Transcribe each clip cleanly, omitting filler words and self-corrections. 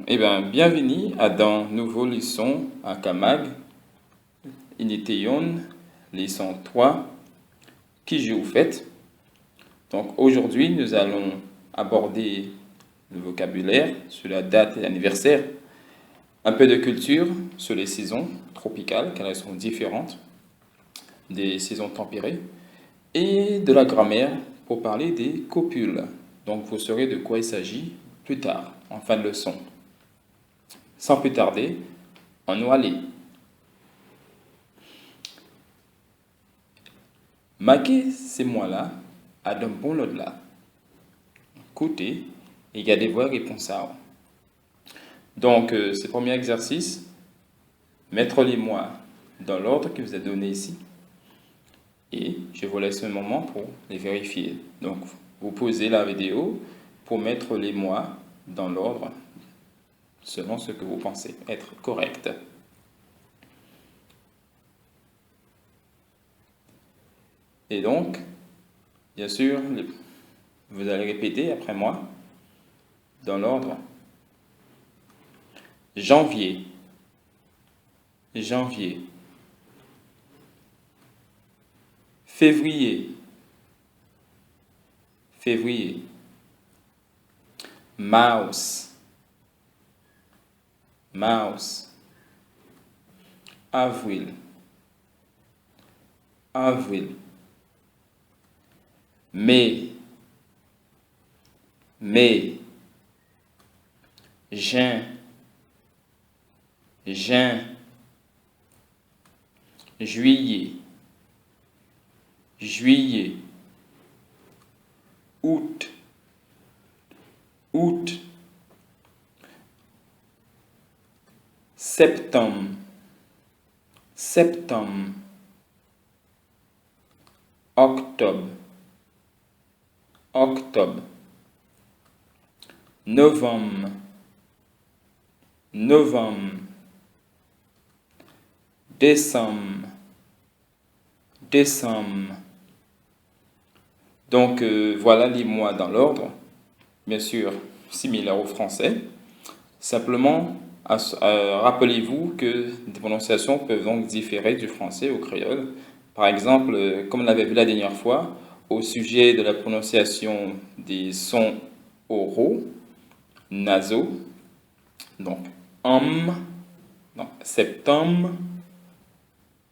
Bienvenue à dans nouveau leçon à Kamag, unité 1, leçon 3, qui je vous faites. Donc aujourd'hui, nous allons aborder le vocabulaire sur la date et l'anniversaire, un peu de culture sur les saisons tropicales, car elles sont différentes des saisons tempérées, et de la grammaire pour parler des copules. Donc vous saurez de quoi il s'agit plus tard, en fin de leçon. Sans plus tarder, on nous aller. Marquez ces mots-là à d'un bon lot là. Écoutez et gardez vos réponses à. Donc, ce premier exercice, mettre les mots dans l'ordre qui vous est donné ici. Et je vous laisse un moment pour les vérifier. Donc, vous posez la vidéo pour mettre les mots dans l'ordre selon ce que vous pensez être correct. Et donc, bien sûr, vous allez répéter après moi dans l'ordre. Janvier, janvier. Février, février. Mouse, mouse. Avril, avril. Mai, mai. Juin, juin. Juillet, juillet. Août, août. Septembre, septembre. Octobre, octobre. Novembre, novembre. Décembre, décembre. Donc, voilà les mois dans l'ordre, bien sûr, similaire au français. Simplement, rappelez-vous que des prononciations peuvent donc différer du français au créole. Par exemple, comme on l'avait vu la dernière fois, au sujet de la prononciation des sons oraux, nasaux, donc donc septembre,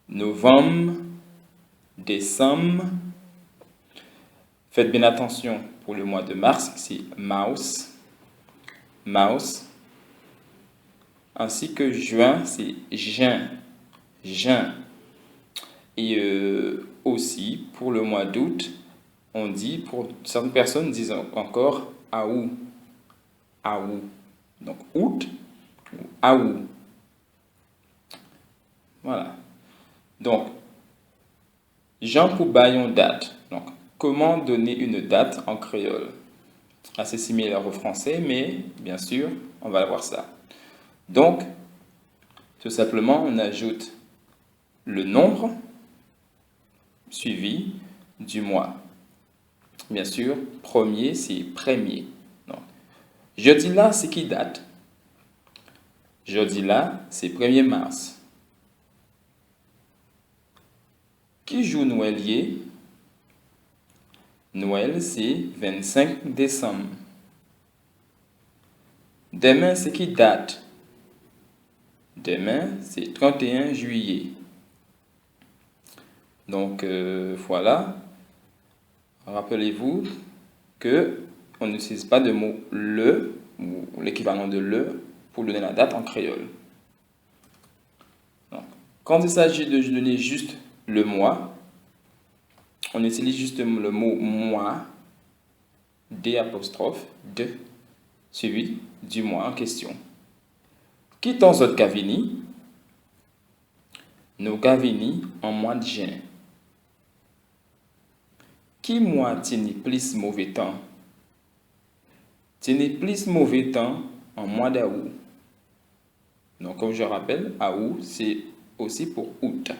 novembre, décembre. Faites bien attention pour le mois de mars, c'est mouse, mouse. Ainsi que juin, c'est juin, juin. Et aussi, pour le mois d'août, on dit, pour certaines personnes disent encore août, août. Donc août ou août. Voilà. Donc, Jean pour bailler date. Donc, comment donner une date en créole? Assez similaire au français, mais bien sûr, on va voir ça. Donc, tout simplement, on ajoute le nombre suivi du mois. Bien sûr, premier, c'est premier. Donc, jeudi là, c'est qui date? Jeudi là, c'est 1er mars. Qui joue Noël lié? Noël, c'est 25 décembre. Demain, c'est qui date? Demain, c'est 31 juillet. Donc, voilà. Rappelez-vous que on n'utilise pas de mot le ou l'équivalent de le pour donner la date en créole. Donc, quand il s'agit de donner juste le mois, on utilise juste le mot mois, D', suivi du mois en question. Qui dans votre cavini? Nos cavini en mois de juin. Qui mois tient plus mauvais temps? Tient plus mauvais temps en mois d'août. Donc, comme je rappelle, août, c'est aussi pour août.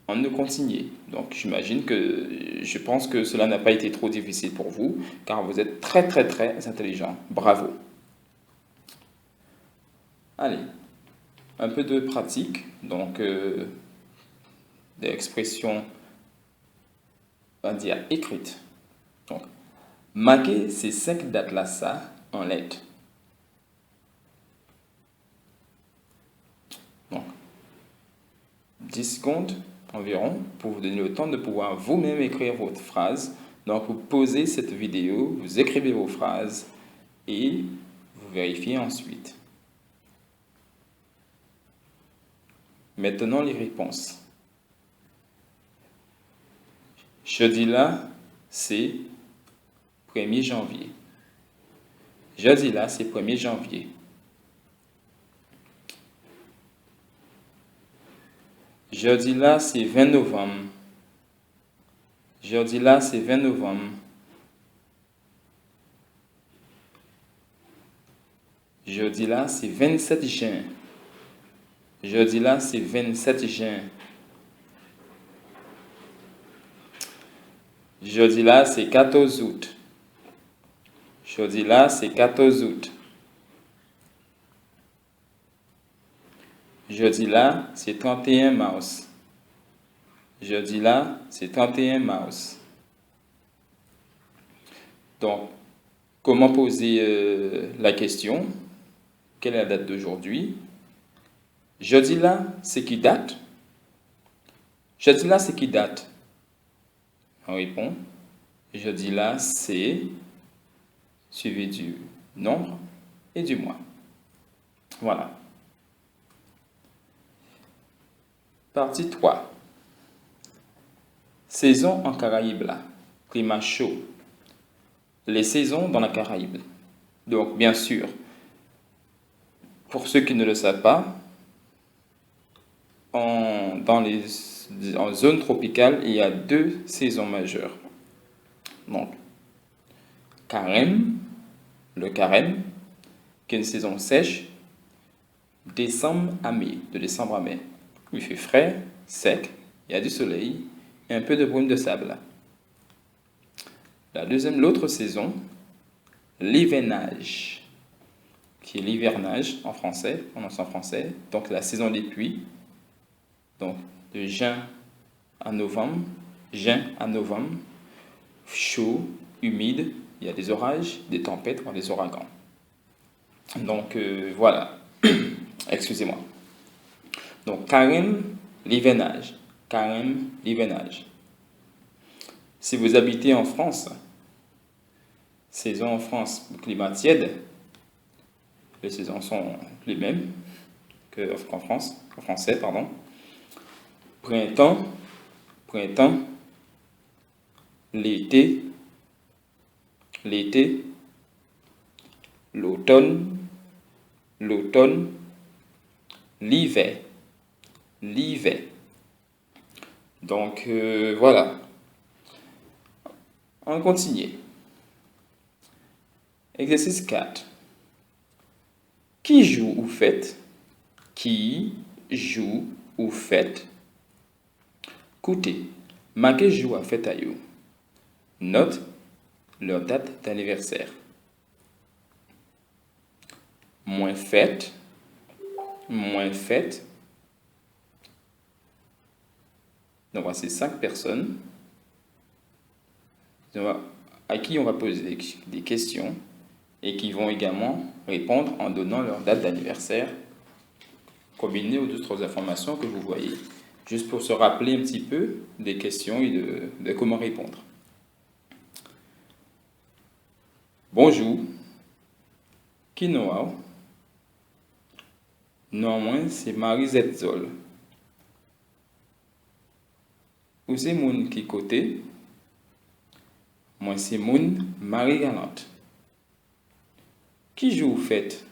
On ne continue. Donc, je pense que cela n'a pas été trop difficile pour vous, car vous êtes très, très, très intelligent. Bravo. Allez, un peu de pratique, donc des expressions, on va dire, écrites. Donc, marquez ces 5 dates-là, ça, en lettres. Donc, 10 secondes environ pour vous donner le temps de pouvoir vous-même écrire votre phrase. Donc, vous posez cette vidéo, vous écrivez vos phrases et vous vérifiez ensuite. Maintenant, les réponses. Jeudi là, c'est 1er janvier. Jeudi là, c'est 1er janvier. Jeudi là, c'est 20 novembre. Jeudi là, c'est 20 novembre. Jeudi là, c'est 27 juin. Jeudi là, c'est 27 juin. Jeudi là, c'est 14 août. Jeudi là, c'est 14 août. Jeudi là, c'est 31 mars. Jeudi là, c'est 31 mars. Donc, comment poser la question? Quelle est la date d'aujourd'hui? Jeudi là, c'est qui date? Jeudi là, c'est qui date? On répond. Jeudi là, c'est suivi du nombre et du mois. Voilà. Partie 3. Saison en Caraïbes là. Climat chaud. Les saisons dans la Caraïbe. Donc, bien sûr, pour ceux qui ne le savent pas, en zone tropicale, il y a 2 saisons majeures. Donc, carême, le carême, qui est une saison sèche, décembre à mai, de décembre à mai. Il fait frais, sec, il y a du soleil et un peu de brume de sable. L'autre saison, l'hivernage, qui est l'hivernage en français, en français, donc la saison des pluies, donc de juin à novembre, chaud, humide, il y a des orages, des tempêtes, voire des ouragans. Donc voilà, excusez-moi. Donc carême, l'hivernage. Carême, l'hivernage. Si vous habitez en France, saison en France, climat tiède, les saisons sont les mêmes qu'en France, en français, pardon. Printemps, l'été, l'automne, l'hiver. Donc voilà. On continue. Exercice 4. Qui joue ou fête? Qui joue ou fête? Écoutez, marquez joue à fête à you. Note leur date d'anniversaire. Moins fête. Donc voici 5 personnes à qui on va poser des questions et qui vont également répondre en donnant leur date d'anniversaire combinées aux autres informations que vous voyez. Juste pour se rappeler un petit peu des questions et de comment répondre. Bonjour. Qui noa? Non, moi, c'est Marie-Zette Zol. Ou c'est moun qui côté? Moi, c'est moun Marie-Galante. Qui joue fête?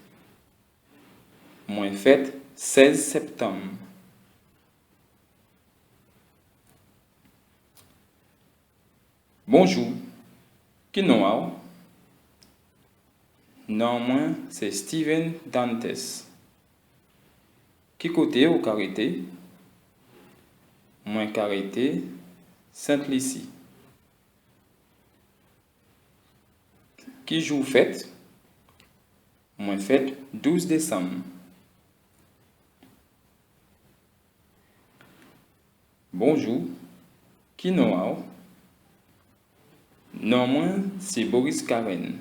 Moi, fête 16 septembre. Bonjour. Qui noa? Non, moi, c'est Steven Dantes. Qui côté ou carité? Moi, carité Sainte-Lucie. Qui joue fête? Moi, fête 12 décembre. Bonjour. Qui nous? Non, moi, c'est Boris Karen.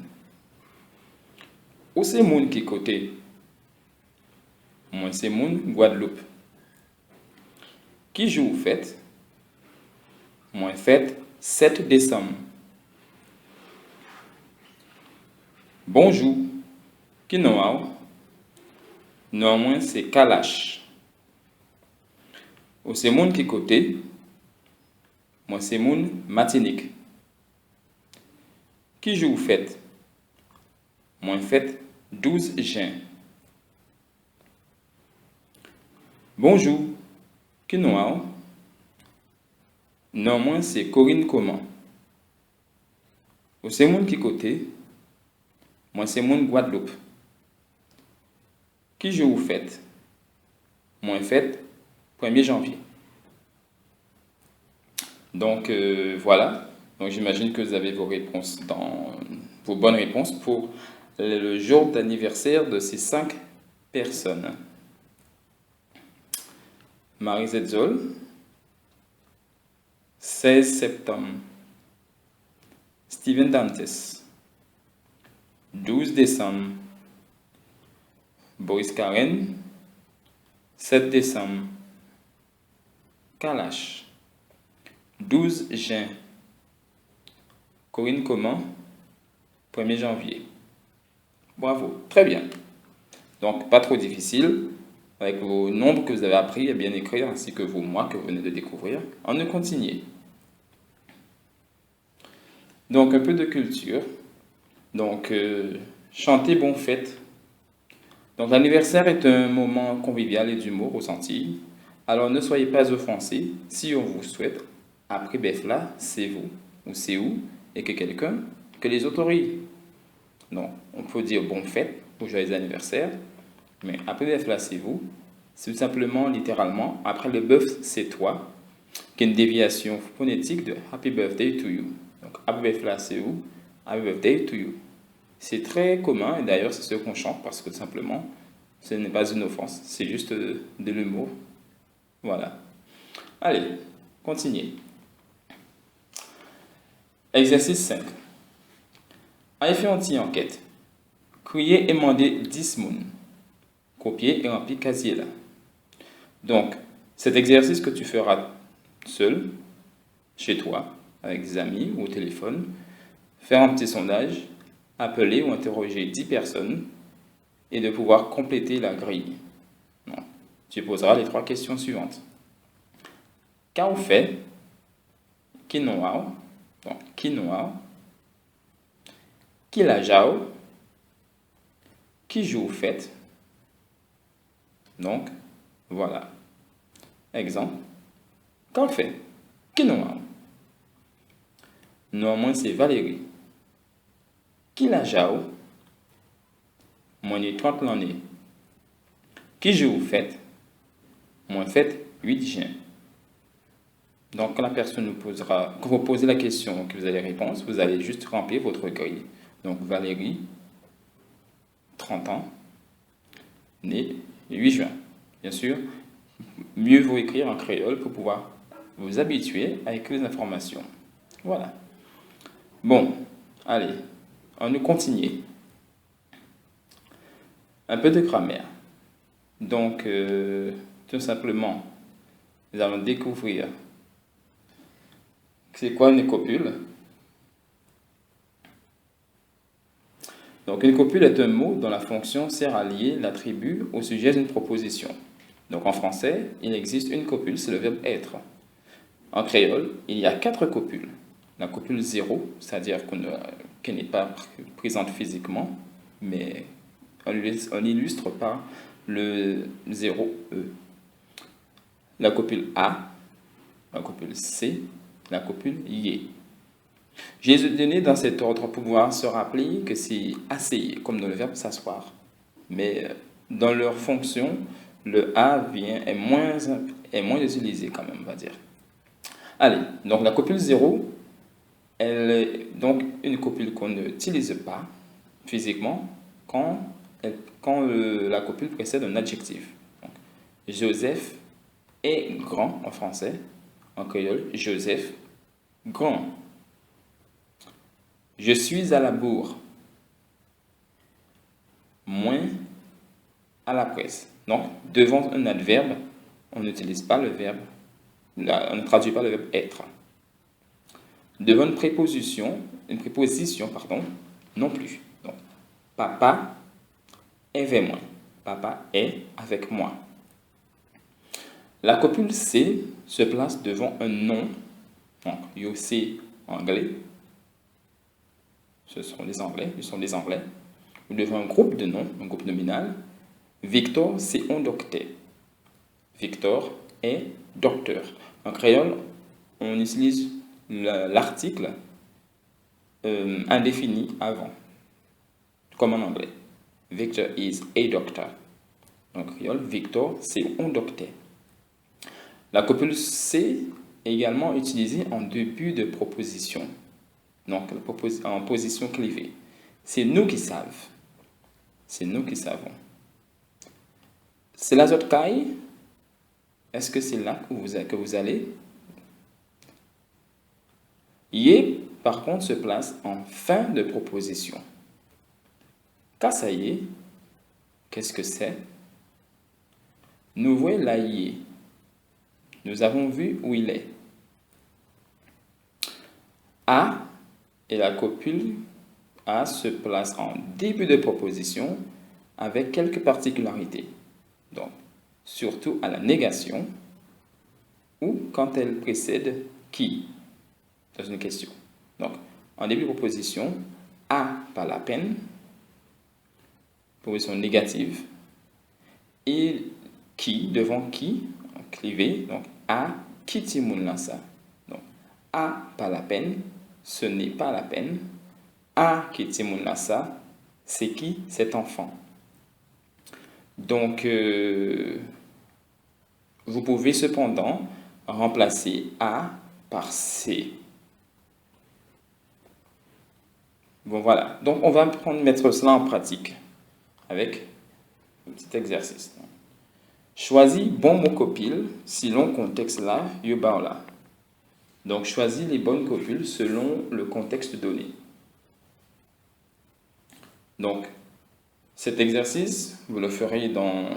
Où c'est moun qui côté? Moi, c'est moun Guadeloupe. Qui joue fête? Moi, fête 7 décembre. Bonjour. Qui nous? Non, moi, c'est Kalash. Où c'est moun qui côté? Moi, c'est moun Martinique. Qui joue fête? Moi, fête 12 juin. Bonjour. Qui nous? Non, moi, c'est Corinne Comment. Où c'est moun qui côté? Moi, c'est moun Guadeloupe. Qui joue fête? Moi, fête 1er janvier. Donc, voilà. Donc, j'imagine que vous avez vos réponses vos bonnes réponses pour le jour d'anniversaire de ces 5 personnes. Marie Zetzol, 16 septembre. Steven Dantes, 12 décembre. Boris Karen, 7 décembre. Kalash, 12 juin. Corinne Comment, 1er janvier. Bravo, très bien. Donc, pas trop difficile. Avec vos nombres que vous avez appris à bien écrire, ainsi que vos mois que vous venez de découvrir. On ne continue. Donc, un peu de culture. Donc, chanter bon fête. Donc, l'anniversaire est un moment convivial et d'humour aux Antilles. Alors, ne soyez pas offensés si on vous souhaite, après Befla, c'est vous ou c'est où, et que quelqu'un, que les autres rient. Donc, on peut dire bon fête ou joyeux anniversaire, mais après Befla, c'est vous. C'est tout simplement, littéralement, après le bœuf, c'est toi, qui est une déviation phonétique de Happy Birthday to you. Donc, Happy Befla, c'est vous, Happy Birthday to you. C'est très commun, et d'ailleurs, c'est ce qu'on chante, parce que tout simplement, ce n'est pas une offense, c'est juste de l'humour. Voilà. Allez, continuez. Exercice 5. Allez faire une petite enquête. Crier et demander 10 mounes. Copier et remplir casier là. Donc, cet exercice que tu feras seul, chez toi, avec des amis ou au téléphone, faire un petit sondage, appeler ou interroger 10 personnes et de pouvoir compléter la grille. Non. Tu poseras les 3 questions suivantes. Qu'a fait? Qui noa? Donc, qui noa? Qui la jao? Qui joue au fait? Donc, voilà. Exemple. Qu'en fait? Qui noa? Normalement, c'est Valérie. Qui la jao? Moi, j'ai 30 l'année. Qui joue au fait? Moi, fait 8 juin. Donc, quand la personne nous posera, quand vous posez la question, que vous avez les réponses, vous allez juste remplir votre grille. Donc, Valérie, 30 ans, née 8 juin. Bien sûr, mieux vaut écrire en créole pour pouvoir vous habituer à écrire les informations. Voilà. Bon, allez, on nous continue. Un peu de grammaire. Donc, tout simplement, nous allons découvrir c'est quoi une copule. Donc, une copule est un mot dont la fonction sert à lier l'attribut au sujet d'une proposition. Donc, en français, il existe une copule, c'est le verbe être. En créole, il y a 4 copules. La copule 0, c'est-à-dire qu'elle n'est pas présente physiquement, mais on illustre par le 0E. La copule A, la copule C, la copule Y. J'ai donné dans cet ordre pour pouvoir se rappeler que c'est asseoir, comme dans le verbe s'asseoir. Mais dans leur fonction, le A est moins utilisé quand même, on va dire. Allez, donc la copule 0, elle est donc une copule qu'on n'utilise pas physiquement quand la copule précède un adjectif. Donc, Joseph est grand en français. En créole, Joseph, grand. Je suis à la bourre. Moins à la presse. Donc, devant un adverbe, on n'utilise pas le verbe, on ne traduit pas le verbe être. Devant une préposition, pardon, non plus. Donc, papa est vers moi. Papa est avec moi. La copule C se place devant un nom. Donc, you see anglais. Ce sont des anglais. Ou devant un groupe de noms, un groupe nominal. Victor, c'est un docteur. Victor est docteur. En créole, on utilise l'article indéfini avant, comme en anglais. Victor is a doctor. En créole, Victor, c'est un docteur. La copule C est également utilisée en début de proposition. Donc, en position clivée. C'est nous qui savons. C'est nous qui savons. C'est la autre caille. Est-ce que c'est là que vous allez? Yé, par contre, se place en fin de proposition. Kassaye, qu'est-ce que c'est? Nous voyons là yé. Nous avons vu où il est. A et la copule A se place en début de proposition avec quelques particularités. Donc, surtout à la négation ou quand elle précède qui dans une question. Donc, en début de proposition, A, pas la peine, proposition négative, et qui, devant qui, clivé, donc A, qui timoun là ça. Donc, A, pas la peine, ce n'est pas la peine. A, qui timoun là ça, c'est qui cet enfant. Donc, vous pouvez cependant remplacer A par C. Bon, voilà. Donc, on va mettre cela en pratique avec un petit exercice. Choisis bon mot copule selon le contexte là, là. Donc, choisis les bonnes copules selon le contexte donné. Donc, cet exercice, vous le ferez dans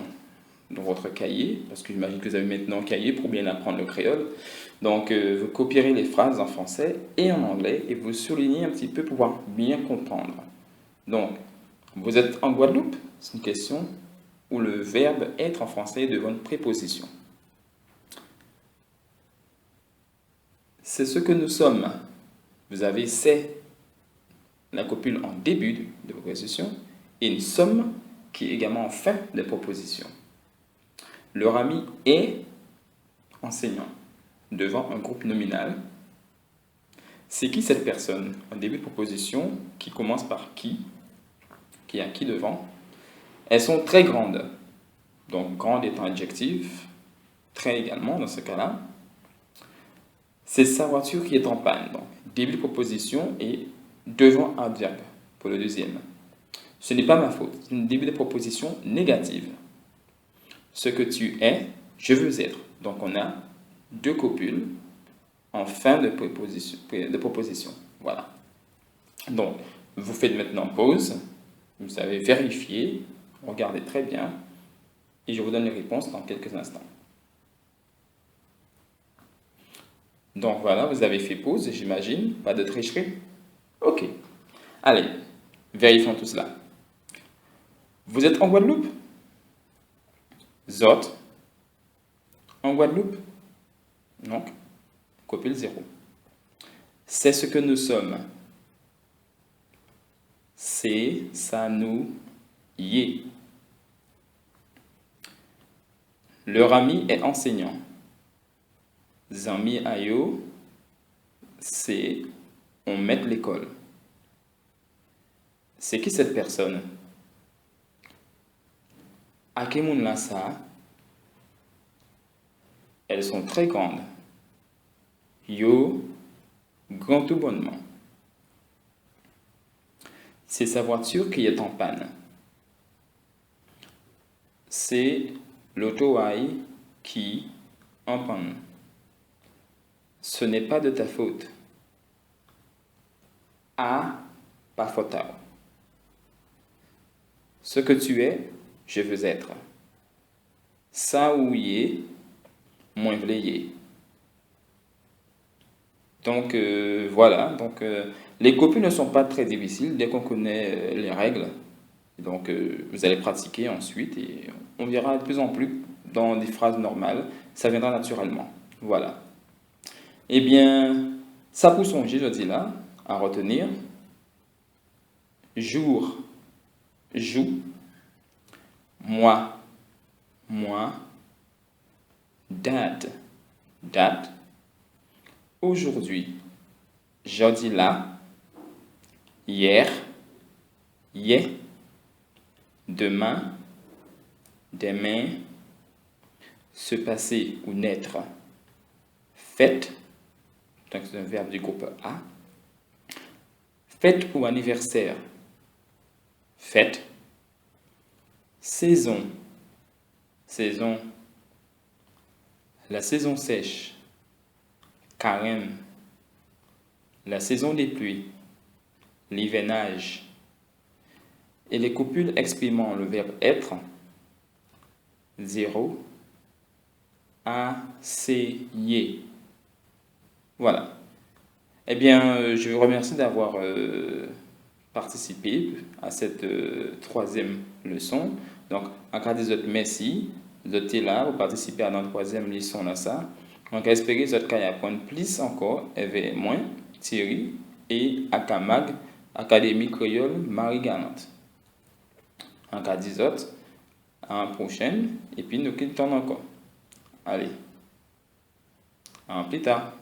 votre cahier, parce que j'imagine que vous avez maintenant un cahier pour bien apprendre le créole. Donc, vous copierez les phrases en français et en anglais et vous soulignez un petit peu pour pouvoir bien comprendre. Donc, vous êtes en Guadeloupe? C'est une question où le verbe être en français est devant une préposition. C'est ce que nous sommes. Vous avez c'est, la copule en début de proposition, et une somme qui est également en fin de proposition. Leur ami est enseignant devant un groupe nominal. C'est qui cette personne? En début de proposition qui commence par qui a qui devant. Elles sont très grandes. Donc, grande étant adjectif, très également dans ce cas-là. C'est sa voiture qui est en panne. Donc, début de proposition et devant adverbe pour le deuxième. Ce n'est pas ma faute. C'est une début de proposition négative. Ce que tu es, je veux être. Donc, on a deux copules en fin de proposition. Voilà. Donc, vous faites maintenant pause. Vous avez vérifié. Regardez très bien. Et je vous donne les réponses dans quelques instants. Donc, voilà, vous avez fait pause, j'imagine. Pas de tricherie. OK. Allez, vérifions tout cela. Vous êtes en Guadeloupe? Zot. En Guadeloupe? Donc, copule 0. C'est ce que nous sommes. C'est, ça, nous, y. Leur ami est enseignant. Zami ayo, c'est on met l'école. C'est qui cette personne? Akemun Lassa, elles sont très grandes. Yo, grand tout bonnement. C'est sa voiture qui est en panne. C'est l'auto qui en panne. Ce n'est pas de ta faute. A, pas faute. Ce que tu es, je veux être. Ça ou y est, moins v'leyé. Donc voilà, donc les copies ne sont pas très difficiles dès qu'on connaît les règles. Donc vous allez pratiquer ensuite et on verra de plus en plus dans des phrases normales, ça viendra naturellement. Voilà. Eh bien, ça pour songer, je dis là, à retenir. Jour, joue. Moi, moi. Date, date. Aujourd'hui, jeudi là. Hier, hier. Demain, demain. Se passer ou naître. Fête, donc c'est un verbe du groupe A. Fête ou anniversaire. Fête. Saison, saison. La saison sèche. Carême. La saison des pluies. L'hivernage. Et les copules exprimant le verbe être. 0, A, C, Y. Voilà. Eh bien, je vous remercie d'avoir participé à cette troisième leçon. Donc, en cas de merci, vous êtes là, vous participez à notre troisième leçon là ça. Donc, espérez que vous allez apprendre plus encore, et moins, Thierry et Akamag, Académie Créole Marie-Galante. En cas de à la prochaine, et puis nous quittons encore. Allez, à plus tard.